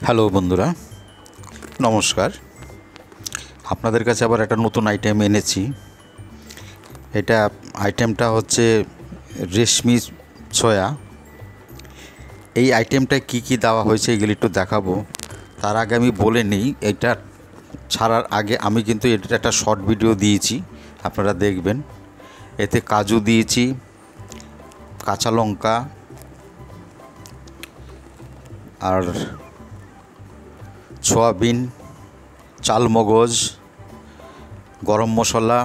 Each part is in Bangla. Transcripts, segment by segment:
হ্যালো বন্ধুরা, নমস্কার। আপনাদের কাছে আবার একটা নতুন আইটেম এনেছি। আইটেমটা হচ্ছে রেশমি সয়া। এই আইটেমটায় কি কি দেওয়া হয়েছে এগুলি একটু দেখাবো। তার আগে আমি বলে নিই, এটা ছাড়ার আগে আমি কিন্তু এটা একটা শর্ট ভিডিও দিয়েছি, আপনারা দেখবেন। এতে কাজু দিয়েছি, কাঁচা লঙ্কা আর সয়াবিন, চালমগজ, গরম মশলা,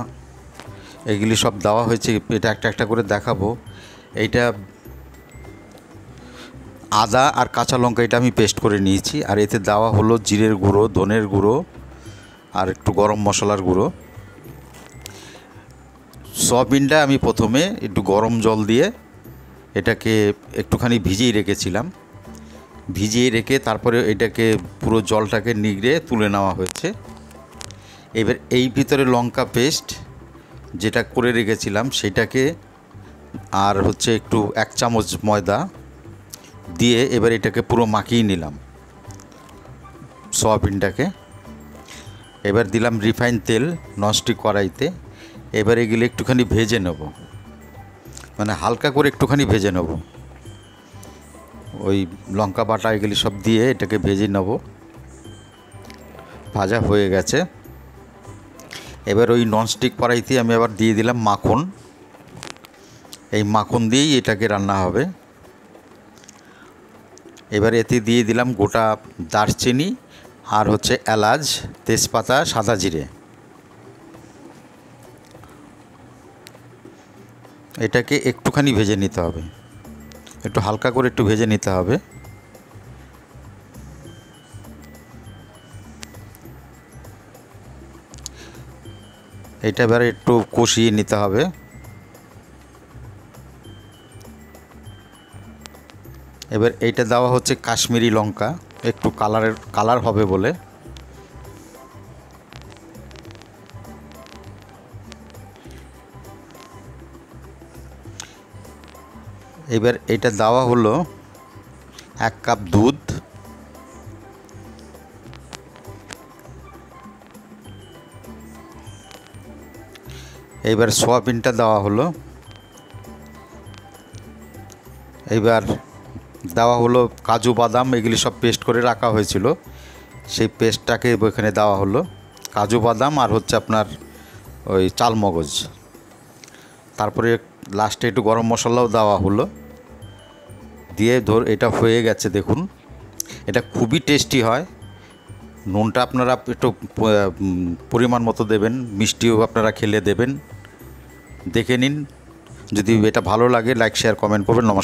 এগুলি সব দেওয়া হয়েছে। এটা একটা একটা করে দেখাবো। এইটা আদা আর কাঁচা লঙ্কা এটা আমি পেস্ট করে নিয়েছি। আর এতে দেওয়া হলো জিরের গুঁড়ো, ধনের গুঁড়ো আর একটু গরম মশলার গুঁড়ো। সয়াবিনটা আমি প্রথমে একটু গরম জল দিয়ে এটাকে একটুখানি ভিজিয়ে রেখেছিলাম। ভিজিয়ে রেখে তারপরে এটাকে পুরো জলটাকে নিগড়ে তুলে নেওয়া হয়েছে। এবার এই ভিতরে লঙ্কা পেস্ট যেটা করে রেখেছিলাম সেটাকে আর হচ্ছে একটু 1 চামচ ময়দা দিয়ে এবার এটাকে পুরো মাখিয়ে নিলাম সয়াবিনটাকে। এবার দিলাম রিফাইন তেল ননস্টিক কড়াইতে। এবার এগুলো একটুখানি ভেজে নেব, মানে হালকা করে একটুখানি ভেজে নেব। ওই লঙ্কা বাটা এগুলি সব দিয়ে এটাকে ভেজে নেব। ভাজা হয়ে গেছে। এবার ওই ননস্টিক কড়াইতে আমি আবার দিয়ে দিলাম মাখন। এই মাখন দিয়েই এটাকে রান্না হবে। এবার এতে দিয়ে দিলাম গোটা দারচিনি আর হচ্ছে এলাচ, তেজপাতা, সাদা জিরে। এটাকে একটুখানি ভেজে নিতে হবে, একটু হালকা করে একটু ভেজে নিতে হবে। এটা এবারে একটু কষিয়ে নিতে হবে। এবার এইটা দেওয়া হচ্ছে কাশ্মীরি লঙ্কা, একটু কালার হবে বলে। এবার এটা দেওয়া হলো 1 কাপ দুধ। এইবার সয়াবিনটা দেওয়া হলো। এইবার দেওয়া হলো কাজু বাদাম, এগুলি সব পেস্ট করে রাখা হয়েছিল, সেই পেস্টটাকে এখানে দেওয়া হলো। কাজু বাদাম আর হচ্ছে আপনার ওই চালমগজ। তারপরে লাস্টে একটু গরম মশলাও দেওয়া হলো, দিয়ে এটা হয়ে গেছে। দেখুন, এটা খুবই টেস্টি হয়। নুনটা আপনারা একটু পরিমাণ মতো দেবেন, মিষ্টিও আপনারা খেলে দেবেন। দেখে নিন। যদি এটা ভালো লাগে লাইক শেয়ার কমেন্ট করবেন। নমস্কার।